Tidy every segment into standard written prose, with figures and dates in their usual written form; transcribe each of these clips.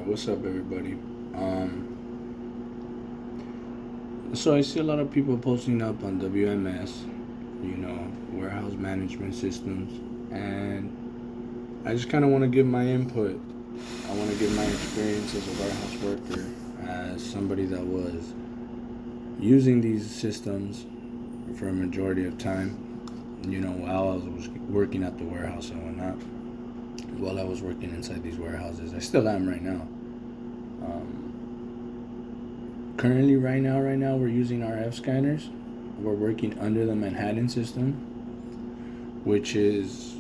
What's up, everybody? So I see a lot of people posting up on WMS, warehouse management systems, and I just kind of want to give my input. I want to give my experience as a warehouse worker, as somebody that was using these systems for a majority of time, while I was working at the warehouse and whatnot. While I was working inside these warehouses, I still am right now. Currently, right now, we're using RF scanners. We're working under the Manhattan system, which is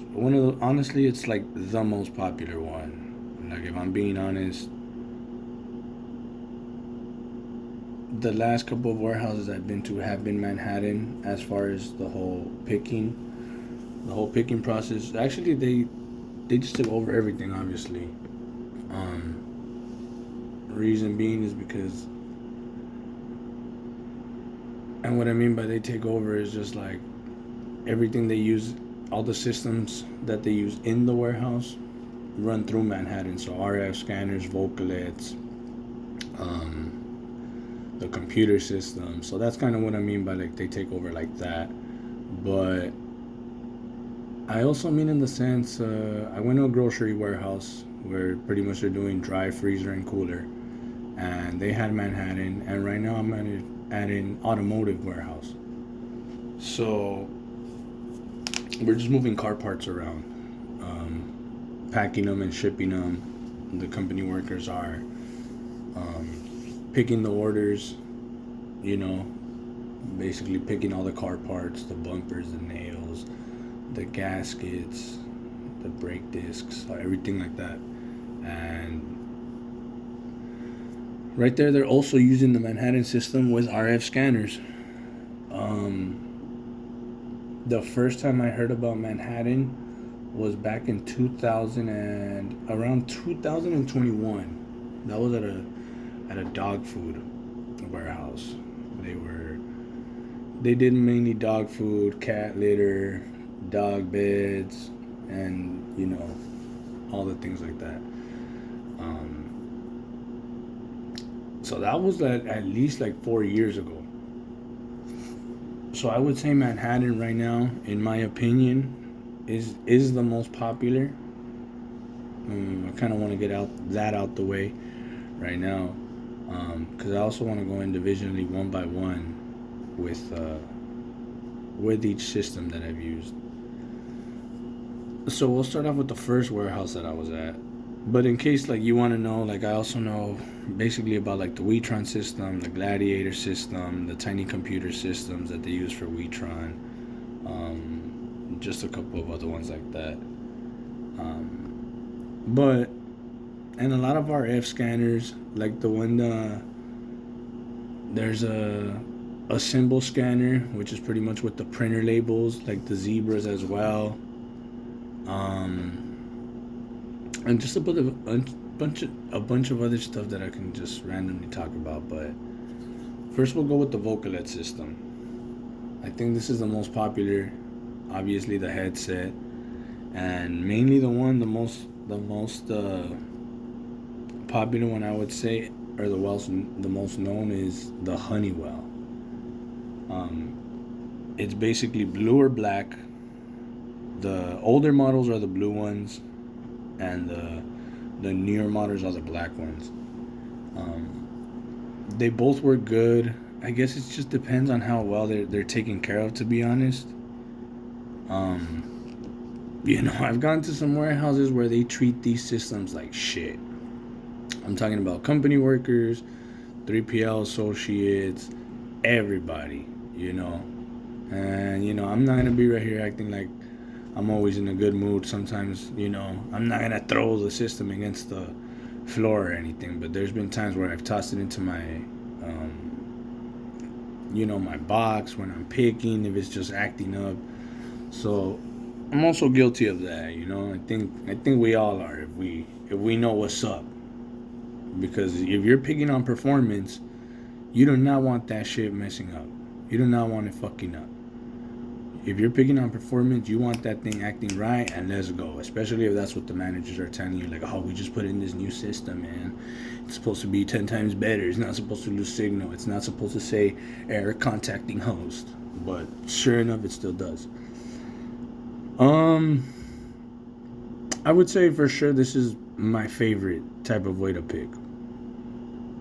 honestly, it's like the most popular one. Like, if I'm being honest, the last couple of warehouses I've been to have been Manhattan as far as the whole picking process. Actually, they just took over everything, obviously. Reason being is because, and what I mean by they take over is just like everything they use, all the systems that they use in the warehouse run through Manhattan. So RF scanners, vocalletts, the computer system. So that's kind of what I mean by like they take over like that. But I also mean in the sense, I went to a grocery warehouse where pretty much they're doing dry, freezer, and cooler. And they had Manhattan. And right now I'm at an automotive warehouse. So we're just moving car parts around, packing them and shipping them. The company workers are picking the orders, basically picking all the car parts, the bumpers, the nails, the gaskets, the brake discs, everything like that. And right there, they're also using the Manhattan system with RF scanners. The first time I heard about Manhattan was back in 2000 and around 2021. That was at a dog food warehouse. They did mainly dog food, cat litter, dog beds, and all the things like that. So that was at least like 4 years ago. So I would say Manhattan right now, in my opinion, is the most popular. I kind of want to get out the way right now, because I also want to go individually, one by one, with each system that I've used. So we'll start off with the first warehouse that I was at. But in case like you want to know, like I also know basically about like the Witron system, the Gladiator system, the tiny computer systems that they use for Witron, just a couple of other ones like that. And a lot of RF scanners, like there's a symbol scanner, which is pretty much with the printer labels, like the zebras as well. And just a bunch of other stuff that I can just randomly talk about. But first, we'll go with the vocallett system. I think this is the most popular. Obviously, the headset, and mainly the most popular one, I would say, or the most known, is the Honeywell. It's basically blue or black. The older models are the blue ones, and the newer models are the black ones. They both work good. I guess it just depends on how well they're taken care of, to be honest. I've gone to some warehouses where they treat these systems like shit. I'm talking about company workers, 3PL associates, everybody, And, I'm not going to be right here acting like I'm always in a good mood. Sometimes, I'm not going to throw the system against the floor or anything. But there's been times where I've tossed it into my, my box when I'm picking, if it's just acting up. So I'm also guilty of that, I think we all are if we know what's up. Because if you're picking on performance, you do not want that shit messing up. You do not want it fucking up. if you're picking on performance, you want that thing acting right, and let's go. Especially if that's what the managers are telling you, like, oh, we just put in this new system, man. It's supposed to be 10 times better. It's not supposed to lose signal. It's not supposed to say error contacting host. But sure enough, it still does. I would say for sure this is my favorite type of way to pick.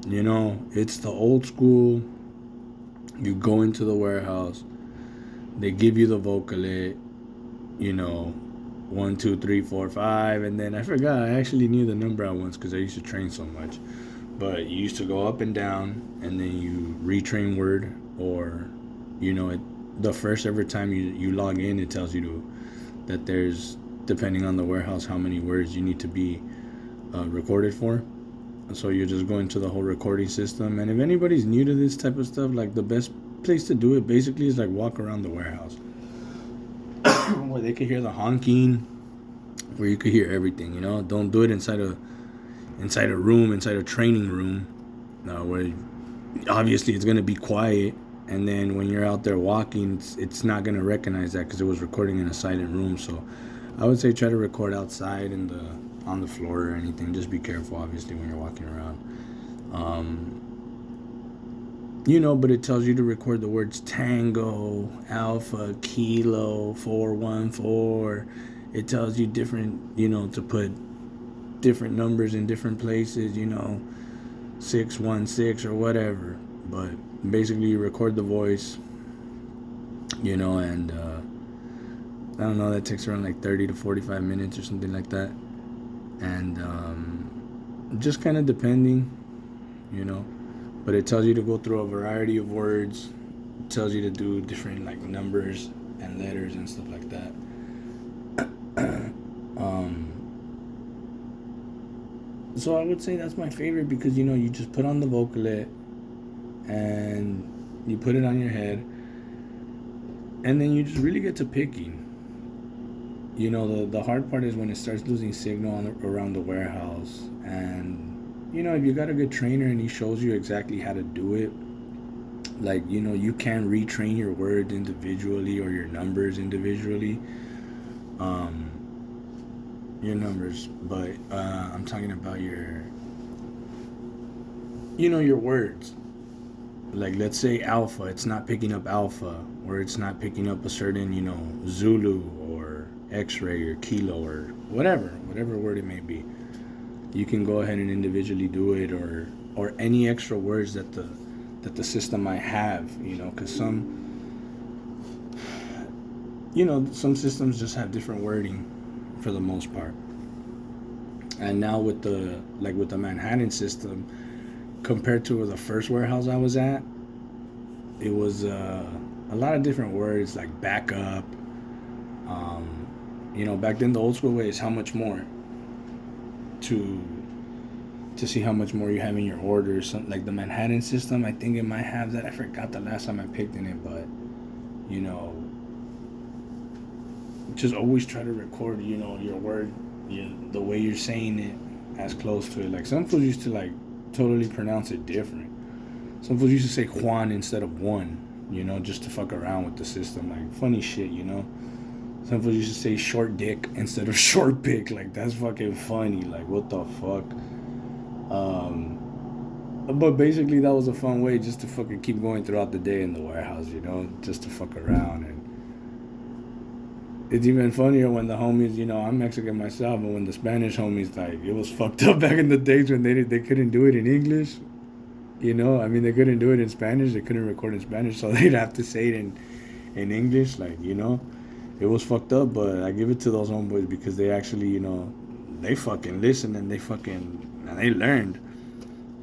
You know, it's the old school. You go into the warehouse, they give you the vocallett, you know, 1, 2, 3, 4, 5, and then I forgot. I actually knew the number at once because I used to train so much. But you used to go up and down, and then you retrain word, or, you know, the first ever time you log in, it tells you that there's, depending on the warehouse, how many words you need to be recorded for. So you just go into the whole recording system. And if anybody's new to this type of stuff, like, the best place to do it basically is like walk around the warehouse where they could hear the honking, where you could hear everything. You know, don't do it inside a room, inside a training room, where obviously it's gonna be quiet. And then when you're out there walking, it's not gonna recognize that because it was recording in a silent room. So I would say try to record outside on the floor or anything. Just be careful, obviously, when you're walking around. You know, but it tells you to record the words Tango, Alpha, Kilo, 414. It tells you different, you know, to put different numbers in different places, you know, 616 or whatever. But basically, you record the voice, you know, and I don't know, that takes around like 30 to 45 minutes or something like that. And just kind of depending, you know. But it tells you to go through a variety of words. It tells you to do different, like, numbers and letters and stuff like that. So I would say that's my favorite because, you know, you just put on the vocallett and you put it on your head, and then you just really get to picking. You know, the hard part is when it starts losing signal around the warehouse. And, you know, if you got a good trainer and he shows you exactly how to do it, like, you know, you can retrain your words individually or your numbers individually. Your numbers, but I'm talking about your words. Like, let's say alpha, it's not picking up alpha, or it's not picking up a certain, you know, Zulu or X-ray or kilo or whatever word it may be. You can go ahead and individually do it, or any extra words that the system might have, you know, because some systems just have different wording for the most part. And now with the Manhattan system, compared to the first warehouse I was at, it was a lot of different words, like backup. You know, back then the old school way is how much more to see how much more you have in your order. So, like, the Manhattan system, I think it might have that. I forgot the last time I picked in it, but, you know, just always try to record, you know, your word, the way you're saying it, as close to it. Like, some fools used to, like, totally pronounce it different. Some fools used to say Juan instead of one, you know, just to fuck around with the system. Like, funny shit, you know. Some fools used to say short dick instead of short pick. Like, that's fucking funny. Like, what the fuck? But basically, that was a fun way just to fucking keep going throughout the day in the warehouse, you know, just to fuck around. And it's even funnier when the homies, you know, I'm Mexican myself, but when the Spanish homies, like, it was fucked up back in the days when they couldn't do it in English, you know. I mean, they couldn't do it in Spanish, they couldn't record in Spanish, so they'd have to say it in English, like, you know. It was fucked up, but I give it to those homeboys because they actually, you know, they fucking listened and they learned,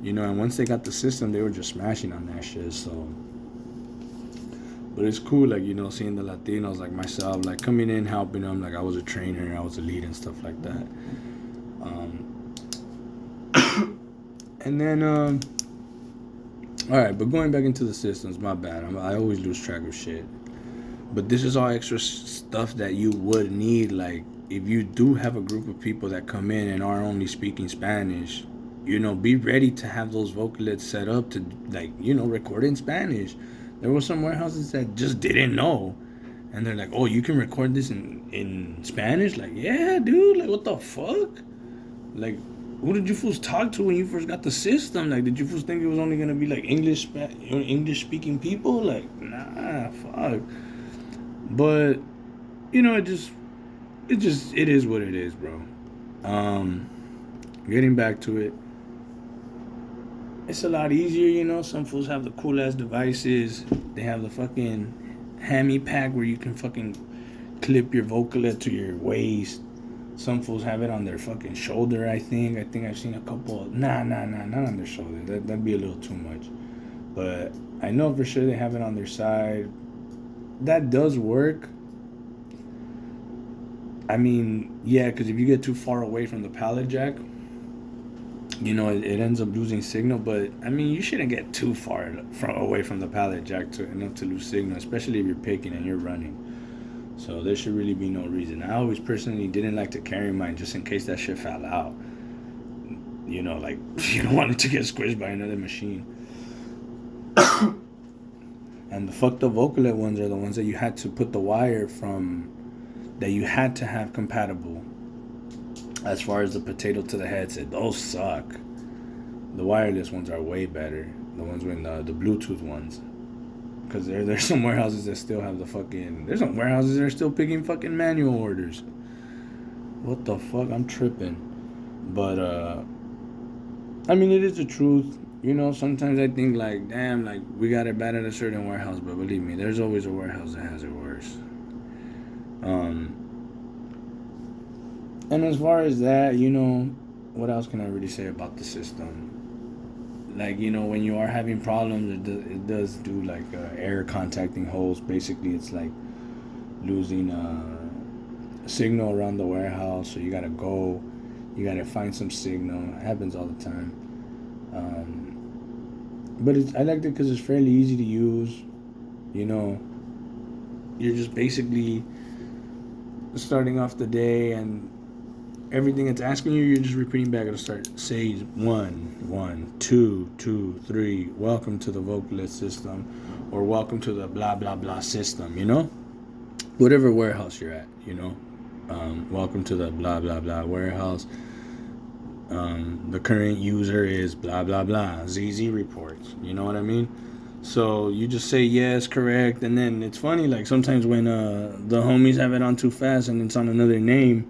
you know. And once they got the system, they were just smashing on that shit. So, but it's cool, like, you know, seeing the Latinos like myself, like, coming in, helping them. Like, I was a trainer, I was a lead and stuff like that. And then, all right, but going back into the systems, my bad. I always lose track of shit. But this is all extra stuff that you would need. Like, if you do have a group of people that come in and are only speaking Spanish, you know, be ready to have those vocalets set up to, like, you know, record in Spanish. There were some warehouses that just didn't know. And they're like, oh, you can record this in Spanish? Like, yeah, dude. Like, what the fuck? Like, who did you fools talk to when you first got the system? Like, did you fools think it was only gonna be like English speaking people? Like, nah, fuck. But it is what it is, bro. Getting back to it, it's a lot easier. Some fools have the cool ass devices. They have the fucking hammy pack where you can fucking clip your vocalett to your waist. Some fools have it on their fucking shoulder, I think. I think I've seen a couple. Nah, not on their shoulder. That'd be a little too much. But I know for sure they have it on their side. That does work. I mean, yeah, because if you get too far away from the pallet jack, it ends up losing signal. But I mean, you shouldn't get too far away from the pallet jack enough to lose signal, especially if you're picking and you're running. So there should really be no reason. I always personally didn't like to carry mine just in case that shit fell out. Like you don't want it to get squished by another machine. And the fucked up vocalett ones are the ones that you had to put the wire from, that you had to have compatible. As far as the potato to the headset, those suck. The wireless ones are way better. The ones with the Bluetooth ones. Because there's some warehouses that still have there's some warehouses that are still picking fucking manual orders. What the fuck? I'm tripping. But, I mean, it is the truth. Sometimes I think like, damn, like we got it bad at a certain warehouse. But believe me, there's always a warehouse that has it worse. And as far as that, what else can I really say about the system? Like, when you are having problems, it does do like air contacting holes. Basically, it's like losing signal around the warehouse. So you gotta find some signal. It happens all the time. But I liked it because it's fairly easy to use. You're just basically starting off the day, and everything it's asking you, you're just repeating back. It'll start, say 1, 2, 2, 3. Welcome to the vocalett system, or welcome to the blah blah blah system. Whatever warehouse you're at. Welcome to the blah blah blah warehouse. The current user is blah blah blah. ZZ reports. You know what I mean? So you just say yes, correct, and then it's funny. Like sometimes when the homies have it on too fast and it's on another name.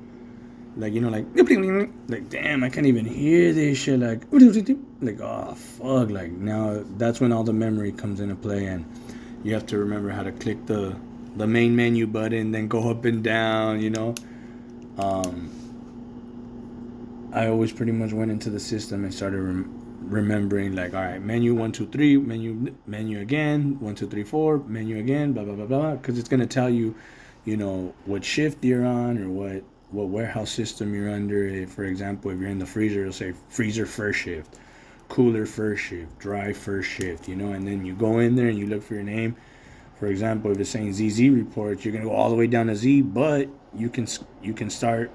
Like, like, damn, I can't even hear this shit. Like, oh, fuck. Like, now that's when all the memory comes into play, and you have to remember how to click the main menu button, then go up and down, I always pretty much went into the system and started remembering, like, all right, menu 1, 2, 3, menu again, 1, 2, 3, 4, menu again, blah, blah, blah, blah, because it's going to tell you, what shift you're on or what warehouse system you're under. If, for example, if you're in the freezer, it'll say freezer first shift, cooler first shift, dry first shift, and then you go in there and you look for your name. For example, if it's saying ZZ reports, you're going to go all the way down to Z, but you can start,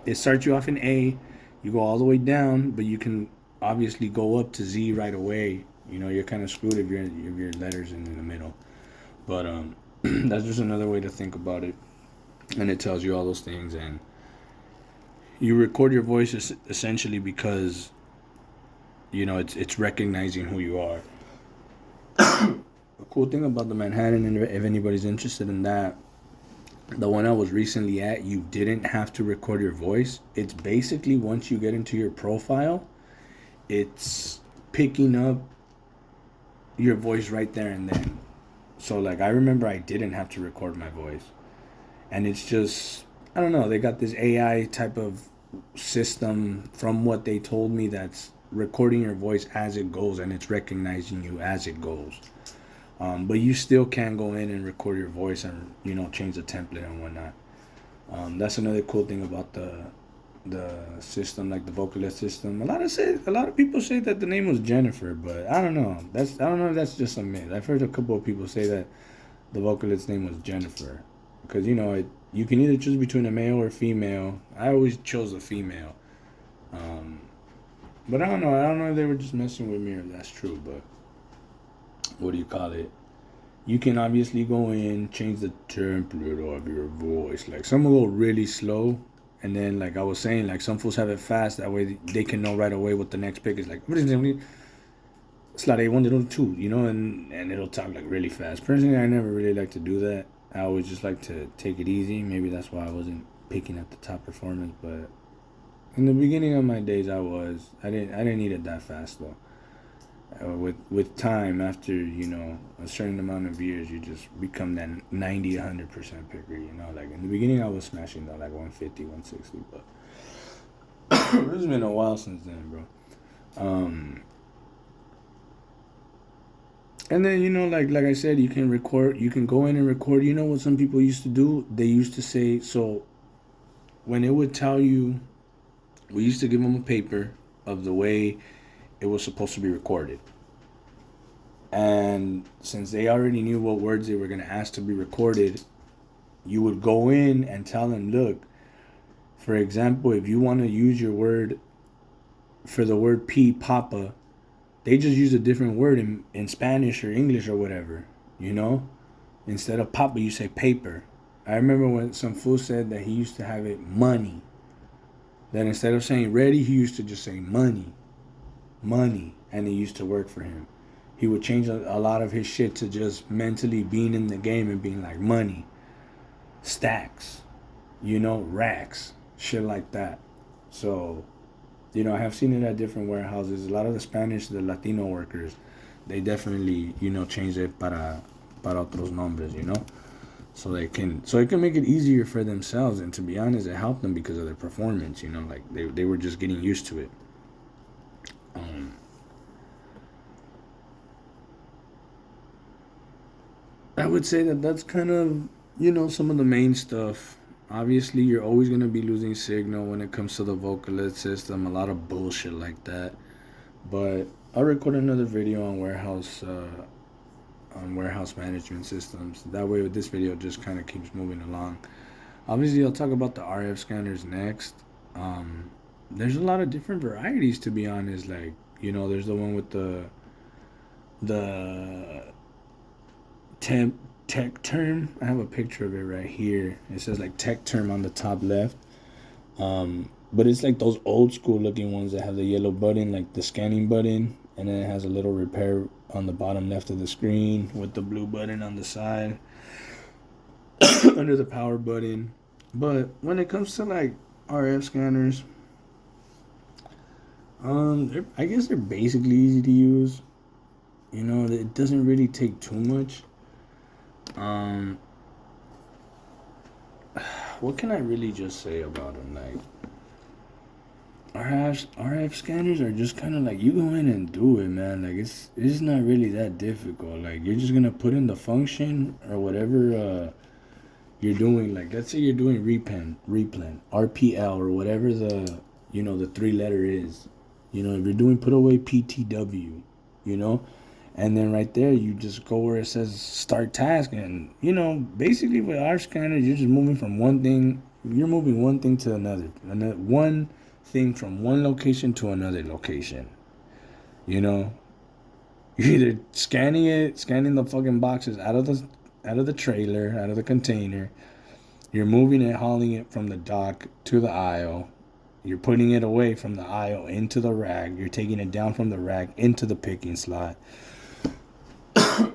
it starts you off in A, you go all the way down, but you can obviously go up to Z right away. You're kind of screwed if your letters in the middle. But that's just another way to think about it. And it tells you all those things, and you record your voice essentially because it's recognizing who you are. The cool thing about the Manhattan, and if anybody's interested in that, the one I was recently at, you didn't have to record your voice. It's basically, once you get into your profile, it's picking up your voice right there and then. So like, I remember I didn't have to record my voice. And it's just, I don't know, they got this AI type of system, from what they told me, that's recording your voice as it goes, and it's recognizing you as it goes. But you still can go in and record your voice and, change the template and whatnot. That's another cool thing about the system, like the vocalett system. A lot of people say that the name was Jennifer, but I don't know. I don't know if that's just a myth. I've heard a couple of people say that the vocalett's name was Jennifer. Because, you can either choose between a male or female. I always chose a female. But I don't know. I don't know if they were just messing with me or if that's true. But what do you call it? you can obviously go in, change the template of your voice. Like some will go really slow, and then like I was saying, like some fools have it fast. That way they can know right away what the next pick is. Like it's like A102, you know, and it'll talk like really fast. Personally, I never really like to do that. I always just like to take it easy. Maybe that's why I wasn't picking at the top performance, but in the beginning of my days, I didn't need it that fast though. With time, after a certain amount of years, you just become that 90-100% picker. You know, like in the beginning, I was smashing though, like 150, 160, but it's been a while since then, bro. And then like I said, you can record. You can go in and record. You know what some people used to do? They used to say so. When it would tell you, we used to give them a paper of the way it was supposed to be recorded. And since they already knew what words they were going to ask to be recorded, you would go in and tell them, look, for example, if you want to use your word for the word P, papa, they just use a different word in Spanish or English or whatever, Instead of papa, you say paper. I remember when some fool said that he used to have it money. That instead of saying ready, he used to just say money. And it used to work for him. He would change a lot of his shit to just mentally being in the game and being like money, stacks, racks, shit like that. So, I have seen it at different warehouses. A lot of the Spanish, the Latino workers, they definitely, change it para otros nombres, So it can make it easier for themselves, and to be honest, it helped them because of their performance. Like they were just getting used to it. I would say that's kind of some of the main stuff. Obviously, you're always gonna be losing signal when it comes to the vocallett system. A lot of bullshit like that. But I'll record another video on warehouse management systems. That way, this video just kind of keeps moving along. Obviously, I'll talk about the RF scanners next. There's a lot of different varieties, to be honest. Like, there's the one with the tech term. I have a picture of it right here. It says like tech term on the top left. But it's like those old school looking ones that have the yellow button, like the scanning button, and then it has a little repair on the bottom left of the screen with the blue button on the side under the power button. But when it comes to like RF scanners, I guess they're basically easy to use. It doesn't really take too much. What can I really just say about them? Like, RF scanners are just kind of like, you go in and do it, man. Like, it's not really that difficult. Like, you're just gonna put in the function or whatever you're doing. Like, let's say you're doing replen, RPL, or whatever the the 3-letter is. If you're doing put away PTW, and then right there you just go where it says start task, and basically with our scanner, you're just moving from one thing. You're moving one thing to another, one thing from one location to another location. You're either scanning the fucking boxes out of the trailer, out of the container. You're moving it, hauling it from the dock to the aisle. You're putting it away from the aisle into the rack. You're taking it down from the rack into the picking slot.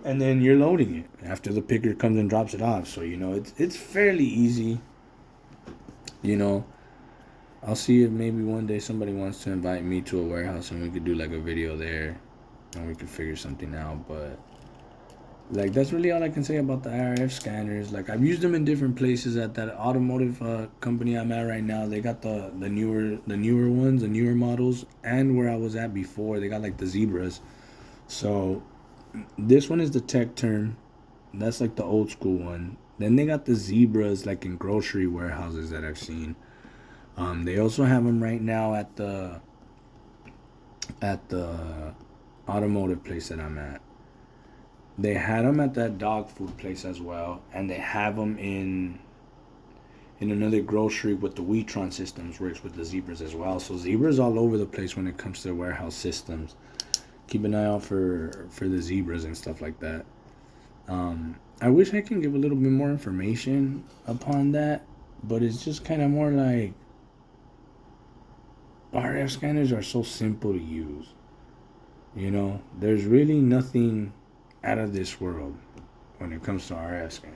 And then you're loading it after the picker comes and drops it off. So, it's fairly easy. I'll see if maybe one day somebody wants to invite me to a warehouse and we could do like a video there and we could figure something out. But like, that's really all I can say about the RF scanners. Like, I've used them in different places. At that automotive company I'm at right now, they got the newer ones, the newer models, and where I was at before, they got like the Zebras. So this one is the tech term. That's like the old school one. Then they got the Zebras like in grocery warehouses that I've seen. They also have them right now at the automotive place that I'm at. They had them at that dog food place as well, and they have them in another grocery with the Witron systems, works with the Zebras as well. So Zebras all over the place when it comes to warehouse systems. Keep an eye out for the Zebras and stuff like that. I wish I can give a little bit more information upon that, but it's just kind of more like RF scanners are so simple to use. There's really nothing out of this world when it comes to RF scanner.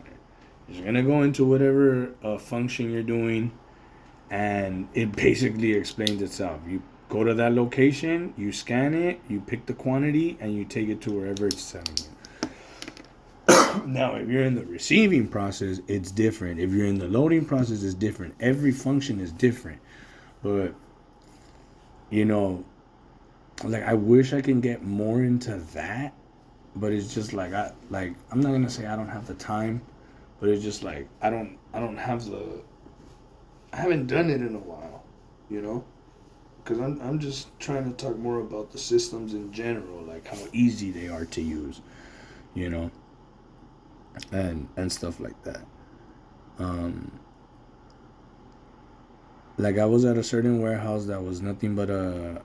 You're gonna go into whatever function you're doing, and it basically explains itself. You go to that location, you scan it, you pick the quantity, and you take it to wherever it's sending you. Now, if you're in the receiving process, it's different. If you're in the loading process, it's different. Every function is different. But, I wish I can get more into that. But it's just like, I'm not going to say I don't have the time. But it's just like, I don't have I haven't done it in a while, Because I'm just trying to talk more about the systems in general, like how easy they are to use, and stuff like that. Like I was at a certain warehouse that was nothing but an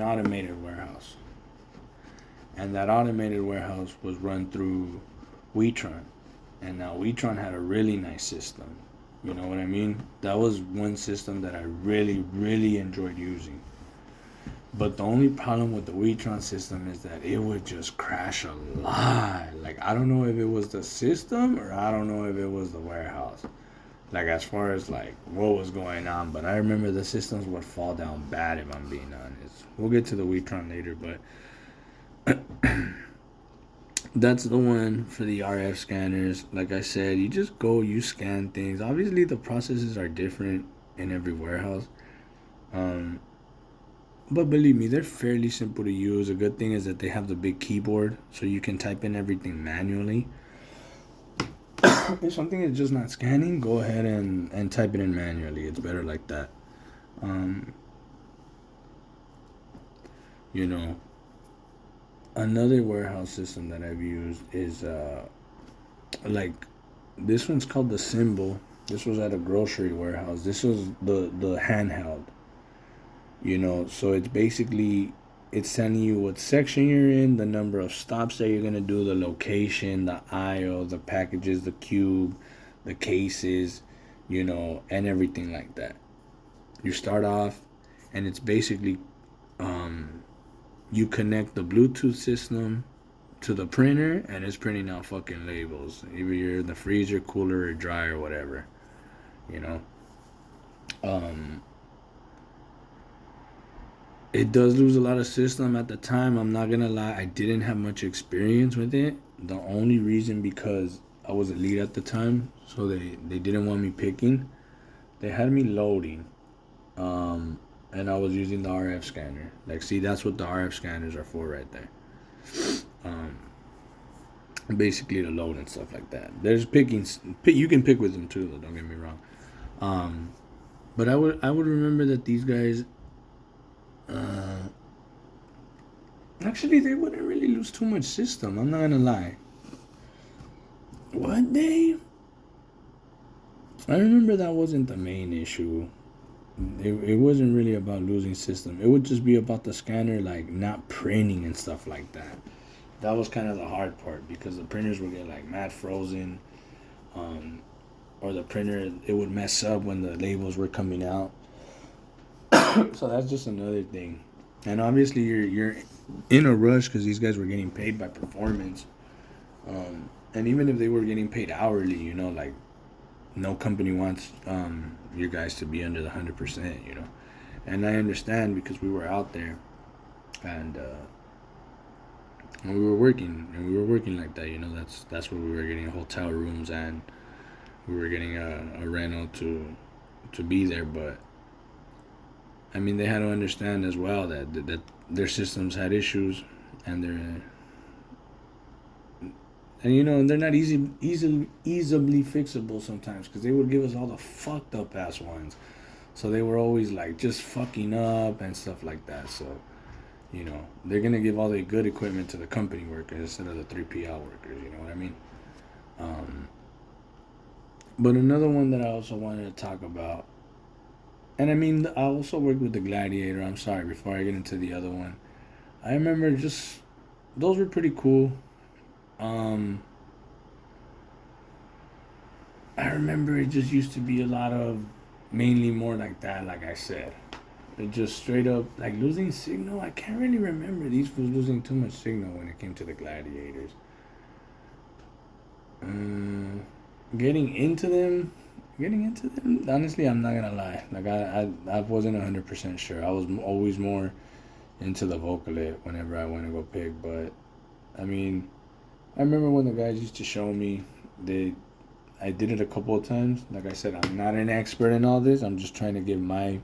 automated warehouse. And that automated warehouse was run through Witron. And now Witron had a really nice system. You know what I mean? That was one system that I really, really enjoyed using. But the only problem with the Witron system is that it would just crash a lot. Like, I don't know if it was the system or I don't know if it was the warehouse. Like, as far as, like, what was going on. But I remember the systems would fall down bad, if I'm being honest. We'll get to the Witron later, but that's the one for the RF scanners. Like I said, you just go, you scan things. Obviously, the processes are different in every warehouse. But believe me, they're fairly simple to use. A good thing is that they have the big keyboard, so you can type in everything manually. If something is just not scanning, go ahead and type it in manually. It's better like that. Another warehouse system that I've used is like this one's called the Symbol. This was at a grocery warehouse. This was the handheld. So it's basically it's telling you what section you're in, the number of stops that you're gonna do, the location, the aisle, the packages, the cube, the cases, and everything like that. You start off, and it's basically you connect the Bluetooth system to the printer, and it's printing out fucking labels. Either you're in the freezer, cooler, or dry, or whatever. It does lose a lot of system at the time. I'm not gonna lie, I didn't have much experience with it. The only reason because I was a lead at the time, so they didn't want me picking. They had me loading, and I was using the RF scanner. Like, see, that's what the RF scanners are for right there. Basically to load and stuff like that. There's picking. You can pick with them too, though. Don't get me wrong. But I would remember that these guys. Actually, they wouldn't really lose too much system. I'm not gonna lie. One day, I remember that wasn't the main issue. It wasn't really about losing system. It would just be about the scanner, like, not printing and stuff like that. That was kind of the hard part because the printers would get, like, mad frozen. Or the printer, it would mess up when the labels were coming out. So that's just another thing. And obviously you're in a rush because these guys were getting paid by performance. And even if they were getting paid hourly, like, no company wants your guys to be under the 100%, And I understand because we were out there and we were working like that, that's where we were getting hotel rooms and we were getting a rental to be there. But I mean, they had to understand as well that their systems had issues and they're not easily fixable sometimes because they would give us all the fucked up ass ones. So they were always like just fucking up and stuff like that. So, they're going to give all the good equipment to the company workers instead of the 3PL workers, you know what I mean? But another one that I also wanted to talk about, and I mean, I also worked with the Gladiator. I'm sorry, before I get into the other one. I remember just those were pretty cool. Um, I remember it just used to be a lot of mainly more like that, like I said. It just straight up like losing signal. I can't really remember these fools losing too much signal when it came to the Gladiators. Um, getting into them, getting into them. Honestly, I'm not gonna lie. Like I wasn't 100% sure. I was always more into the vocalett whenever I went to go pick. But I mean, I remember when the guys used to show me. They I did it a couple of times. Like I said, I'm not an expert in all this. I'm just trying to give my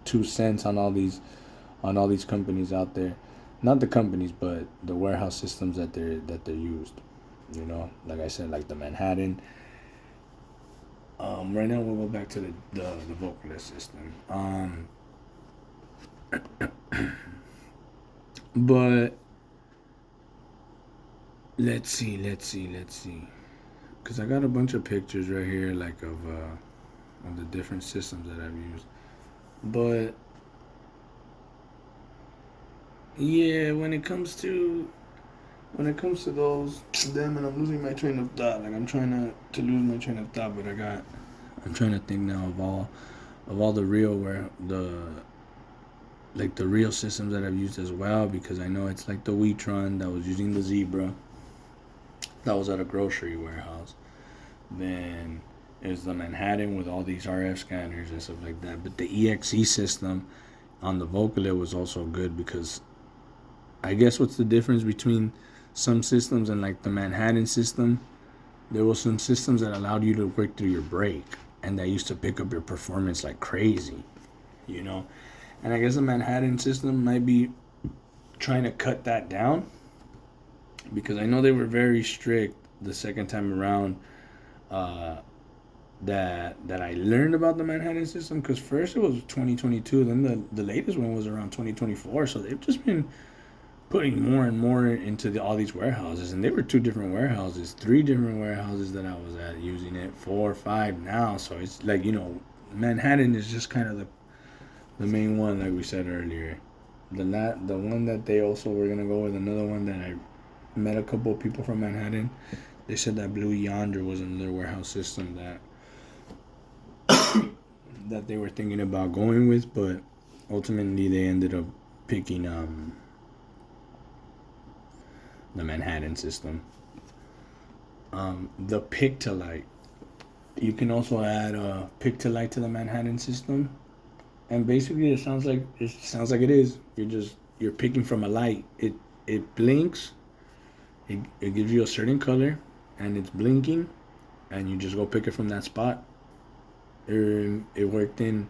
2 cents on all these companies out there. Not the companies, but the warehouse systems that they're used. You know, like I said, like the Manhattan. Right now we'll go back to the vocalist system. But let's see. Cause I got a bunch of pictures right here, like of the different systems that I've used. But yeah, when it comes to those, them, and I'm losing my train of thought. Like I'm trying to lose my train of thought, but I'm trying to think now of all the real where the real systems that I've used as well, because I know it's like the Witron that was using the Zebra, that was at a grocery warehouse. Then is the Manhattan with all these RF scanners and stuff like that. But the EXE system on the vocalist was also good, because I guess what's the difference between some systems and like the Manhattan system? There was some systems that allowed you to work through your break, and that used to pick up your performance like crazy, you know. And I guess the Manhattan system might be trying to cut that down, because I know they were very strict the second time around, uh, that I learned about the Manhattan system. Because first it was 2022, then the latest one was around 2024. So they've just been putting more and more into all these warehouses, and they were 2 different warehouses, 3 different warehouses that I was at using it, 4 or 5 now. So it's like, Manhattan is just kind of the main one, like we said earlier. The one that they also were gonna go with, another one that I met a couple of people from Manhattan. They said that Blue Yonder was another warehouse system that they were thinking about going with, but ultimately they ended up picking the Manhattan system. The pick to light. You can also add a pick to light to the Manhattan system, and basically it sounds like it is. You're picking from a light. It blinks. It gives you a certain color, and it's blinking, and you just go pick it from that spot. It worked uh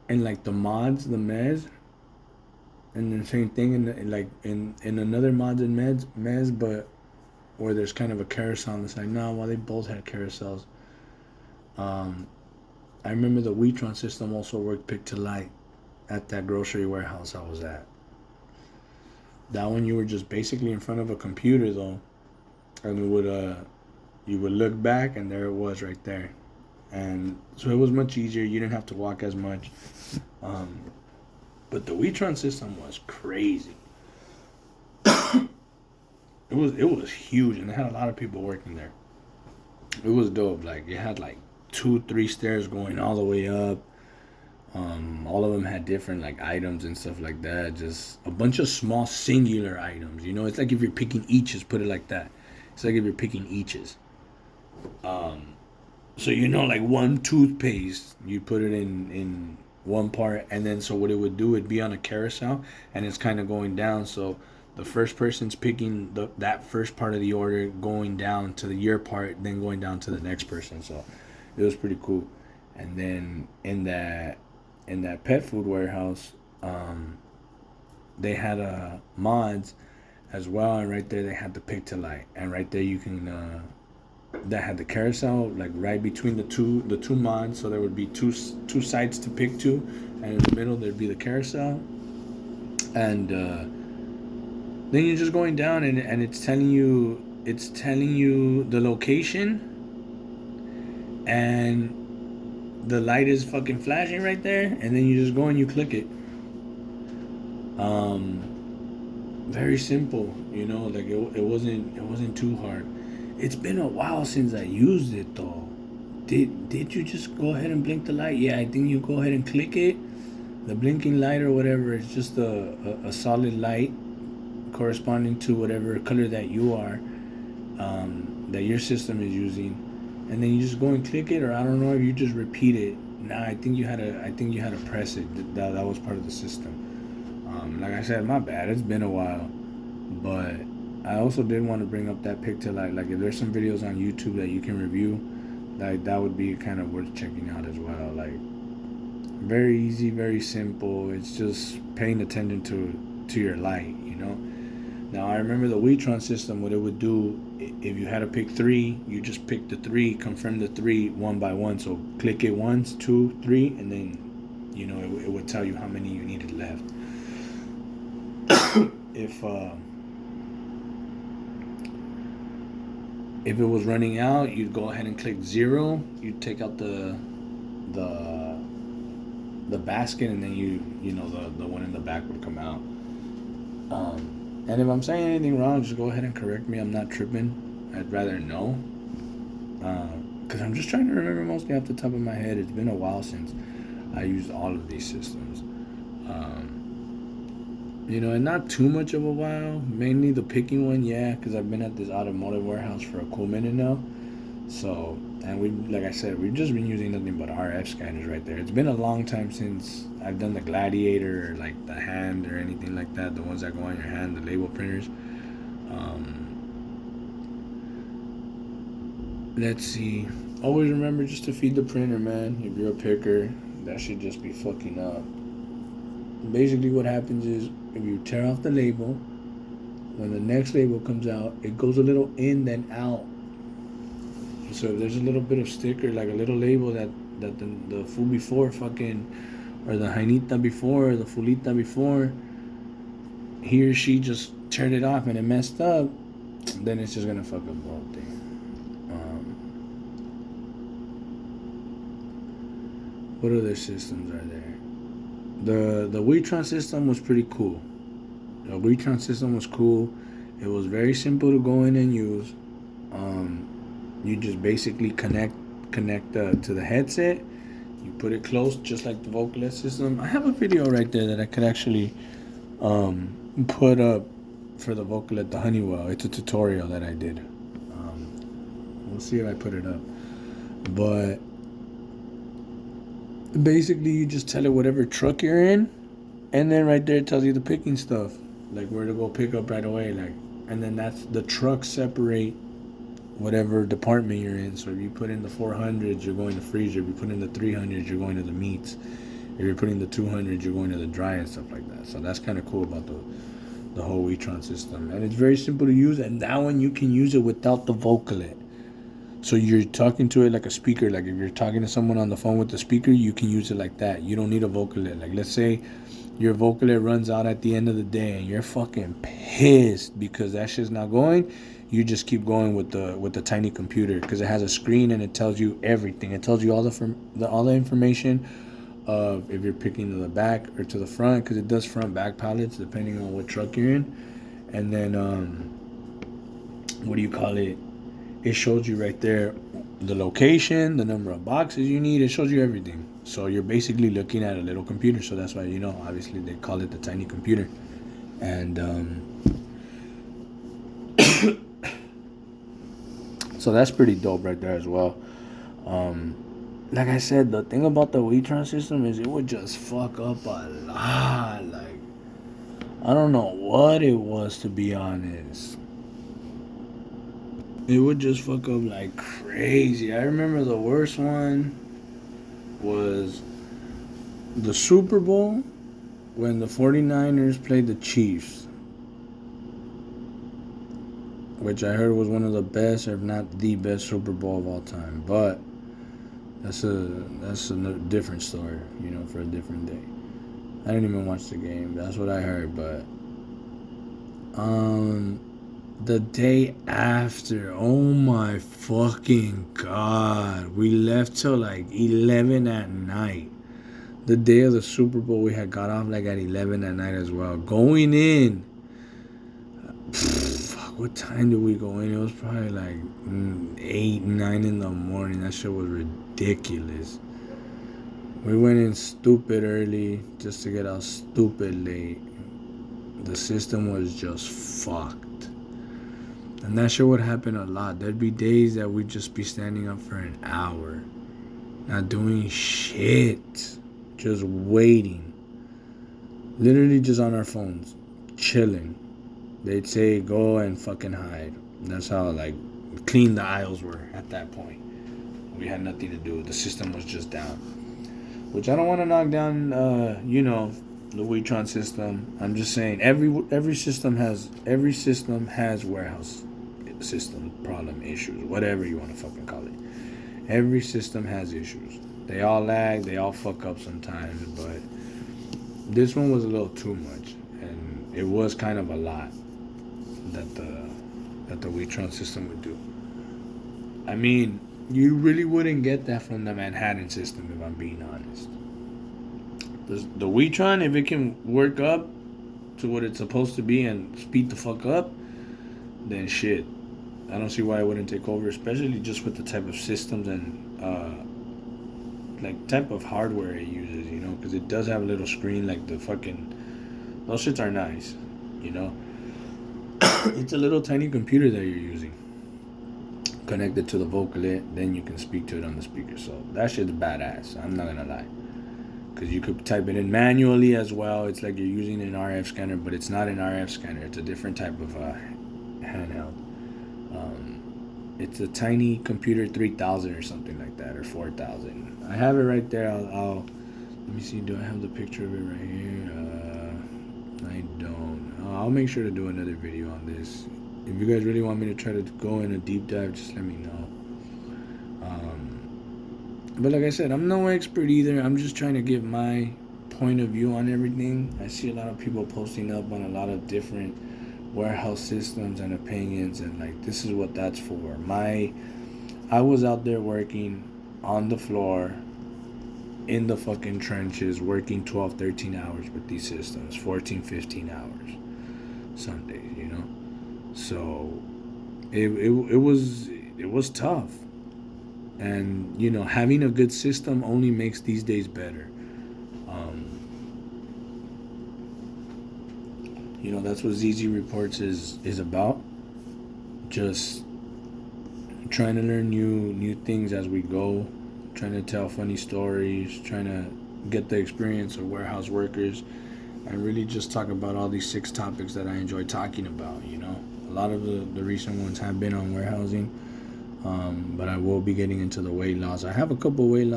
in like the mods, the mez, and then same thing in another mods and mez, but where there's kind of a carousel on the side. No, well, they both had carousels. Um, I remember the Witron system also worked pick to light at that grocery warehouse I was at. That one you were just basically in front of a computer though, and you would look back and there it was right there, and so it was much easier. You didn't have to walk as much. Um, but the Witron system was crazy. It was huge, and it had a lot of people working there. It was dope. Like it had like 2, 3 stairs going all the way up. All of them had different like items and stuff like that. Just a bunch of small singular items. It's like if you're picking eaches. Put it like that. It's like if you're picking eaches. Um, so like one toothpaste, you put it in one part, and then so what it would do, it'd be on a carousel, and it's kind of going down. So the first person's picking that first part of the order, going down to your part, then going down to the next person. So it was pretty cool. And then in that pet food warehouse, they had mods as well, and right there they had the pick to light, and right there you can that had the carousel like right between the two mods, so there would be two sides to pick to, and in the middle there'd be the carousel, and then you're just going down, and it's telling you the location, and the light is fucking flashing right there, and then you just go and you click it. Very simple, you know, like it wasn't too hard. It's been a while since I used it though. Did you just go ahead and blink the light? Yeah, I think you go ahead and click it. The blinking light or whatever is just a solid light corresponding to whatever color that you are, that your system is using, and then you just go and click it, or I don't know if you just repeat it. Nah, I think you had to press it. That was part of the system. Like I said, my bad. It's been a while, but I also did want to bring up that picture light. Like if there's some videos on YouTube that you can review, that would be kind of worth checking out as well. Like very easy, very simple. It's just paying attention to your light, you know. Now I remember the Witron system. What it would do, if you had to pick 3, you just pick the 3, confirm the 3 one by one. So click it once, 2, 3, and then, you know, it would tell you how many you needed left. If it was running out, you'd go ahead and click 0. You'd take out the basket, and then you know the one in the back would come out. And if I'm saying anything wrong, just go ahead and correct me. I'm not tripping. I'd rather know, because I'm just trying to remember mostly off the top of my head. It's been a while since I used all of these systems. You know, and not too much of a while. Mainly the picking one, yeah, because I've been at this automotive warehouse for a cool minute now. So, and like I said, we've just been using nothing but RF scanners right there. It's been a long time since I've done the Gladiator or like the hand or anything like that. The ones that go on your hand, the label printers. Let's see. Always remember just to feed the printer, man. If you're a picker, that should just be fucking up. Basically what happens is, if you tear off the label, when the next label comes out, it goes a little in then out. So if there's a little bit of sticker, like a little label that the fool before fucking, or the Jainita before, or the Fulita before, he or she just teared it off and it messed up, then it's just gonna fuck up the whole thing. What other systems are there? The Witron system was pretty cool. The Witron system was cool. It was very simple to go in and use. You just basically connect to the headset. You put it close, just like the vocallett system. I have a video right there that I could actually put up for the vocallett, the Honeywell. It's a tutorial that I did. We'll see if I put it up. But basically, you just tell it whatever truck you're in, and then right there it tells you the picking stuff, like where to go pick up right away, like, and then that's the truck separate whatever department you're in. So if you put in the 400s, you're going to freezer. If you put in the 300s, you're going to the meats. If you're putting the 200s, you're going to the dry and stuff like that. So that's kind of cool about the whole Witron system, and it's very simple to use. And that one you can use it without the vocallett. So you're talking to it like a speaker. Like if you're talking to someone on the phone with the speaker, you can use it like that. You don't need a vocallett. Like let's say your vocallett runs out at the end of the day and you're fucking pissed because that shit's not going. You just keep going with the tiny computer, because it has a screen and it tells you everything. It tells you all the information of if you're picking to the back or to the front, because it does front back pallets depending on what truck you're in. And then what do you call it? It shows you right there the location, the number of boxes you need. It shows you everything. So you're basically looking at a little computer. So that's why, you know, obviously they call it the tiny computer. And so that's pretty dope right there as well. Like I said, the thing about the Witron system is it would just fuck up a lot. Like, I don't know what it was, to be honest. It would just fuck up like crazy. I remember the worst one was the Super Bowl when the 49ers played the Chiefs, which I heard was one of the best, or if not the best, Super Bowl of all time. But that's a different story, you know, for a different day. I didn't even watch the game. That's what I heard. But the day after, oh my fucking god, we left till like 11 at night. The day of the Super Bowl, we had got off like at 11 at night as well. Going in, fuck, what time did we go in? It was probably like 8, 9 in the morning. That shit was ridiculous. We went in stupid early just to get out stupid late. The system was just fucked. And that shit would happen a lot. There'd be days that we'd just be standing up for an hour, not doing shit. Just waiting. Literally just on our phones. Chilling. They'd say, go and fucking hide. That's how, like, clean the aisles were at that point. We had nothing to do. The system was just down. Which I don't want to knock down, the Witron system. I'm just saying, every system has warehouse system problem issues. Whatever you want to fucking call it. Every system has issues. They all lag, they all fuck up sometimes, but this one was a little too much, and it was kind of a lot that the Witron system would do. I mean, you really wouldn't get that from the Manhattan system, if I'm being honest. The Witron, if it can work up to what it's supposed to be and speed the fuck up, then shit. I don't see why it wouldn't take over, especially just with the type of systems and like type of hardware it uses, you know, because it does have a little screen. Like the fucking, those shits are nice, you know. It's a little tiny computer that you're using, connected to the vocallett, then you can speak to it on the speaker. So that shit's badass, I'm not gonna lie, because you could type it in manually as well. It's like you're using an RF scanner, but it's not an RF scanner. It's a different type of handheld. It's a tiny computer 3000 or something like that, or 4000. I have it right there. I'll let me see. Do I have the picture of it right here? I don't. I'll make sure to do another video on this. If you guys really want me to try to go in a deep dive, just let me know. But like I said, I'm no expert either. I'm just trying to give my point of view on everything. I see a lot of people posting up on a lot of different warehouse systems and opinions, and like, this is what that's for. I was out there working on the floor in the fucking trenches, working 12, 13 hours with these systems, 14, 15 hours some days, you know. So it was tough. And you know, having a good system only makes these days better. You know, that's what ZZ Reports is about. Just trying to learn new things as we go, trying to tell funny stories, trying to get the experience of warehouse workers, and really just talk about all these 6 topics that I enjoy talking about. You know, a lot of the recent ones have been on warehousing, but I will be getting into the weight loss. I have a couple weight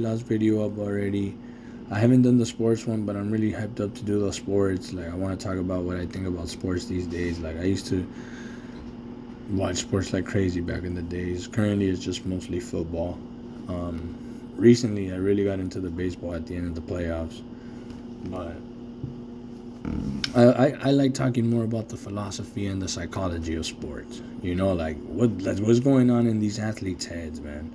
loss video up already. I haven't done the sports one, but I'm really hyped up to do the sports. Like, I want to talk about what I think about sports these days. Like, I used to watch sports like crazy back in the days. Currently, it's just mostly football. Recently, I really got into the baseball at the end of the playoffs. But I like talking more about the philosophy and the psychology of sports. You know, like what's going on in these athletes' heads, man.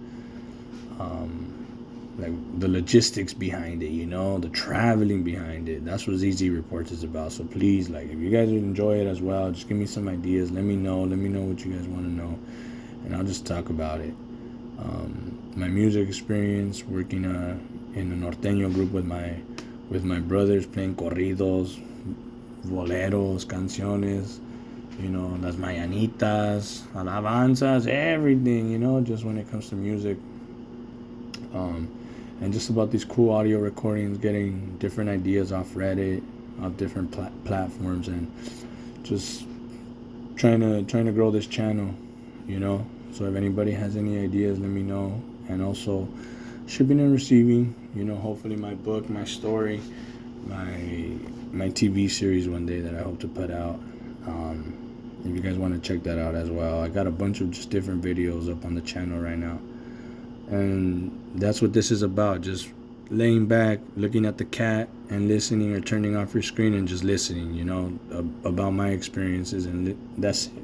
Like the logistics behind it, you know, the traveling behind it. That's what ZZ Reports is about. So please, like, if you guys enjoy it as well, just give me some ideas. Let me know what you guys want to know, and I'll just talk about it. My music experience, working in a norteño group with my brothers, playing corridos, boleros, canciones, you know, las mañanitas, alabanzas, everything, you know, just when it comes to music. And just about these cool audio recordings, getting different ideas off Reddit, off different platforms, and just trying to grow this channel, you know. So if anybody has any ideas, let me know. And also shipping and receiving, you know, hopefully my book, my story, my TV series one day that I hope to put out. If you guys want to check that out as well, I got a bunch of just different videos up on the channel right now. And that's what this is about, just laying back, looking at the cat and listening, or turning off your screen and just listening, you know, about my experiences, and that's it.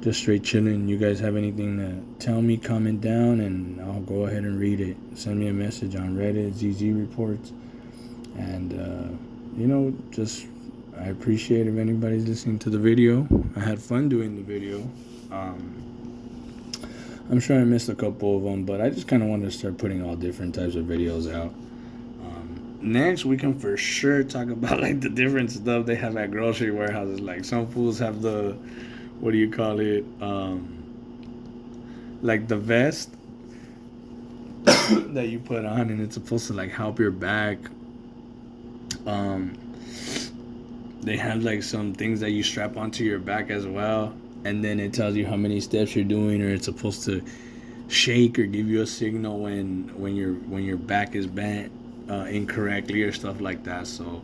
just straight chilling. You guys have anything to tell me, comment down, and I'll go ahead and read it. Send me a message on Reddit, ZZ Reports, and just I appreciate if anybody's listening to the video. I had fun doing the video. I'm sure I missed a couple of them, but I just kind of wanted to start putting all different types of videos out. Next, we can for sure talk about like the different stuff they have at grocery warehouses. Like some fools have the, what do you call it? Like the vest that you put on, and it's supposed to like help your back. They have like some things that you strap onto your back as well, and then it tells you how many steps you're doing, or it's supposed to shake or give you a signal when your back is bent incorrectly or stuff like that. So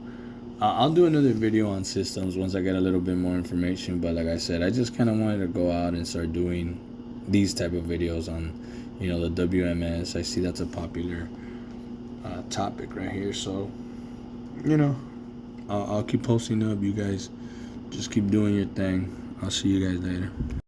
I'll do another video on systems once I get a little bit more information. But like I said, I just kind of wanted to go out and start doing these type of videos on the WMS. I see that's a popular topic right here. So I'll keep posting up. You guys just keep doing your thing. I'll see you guys later.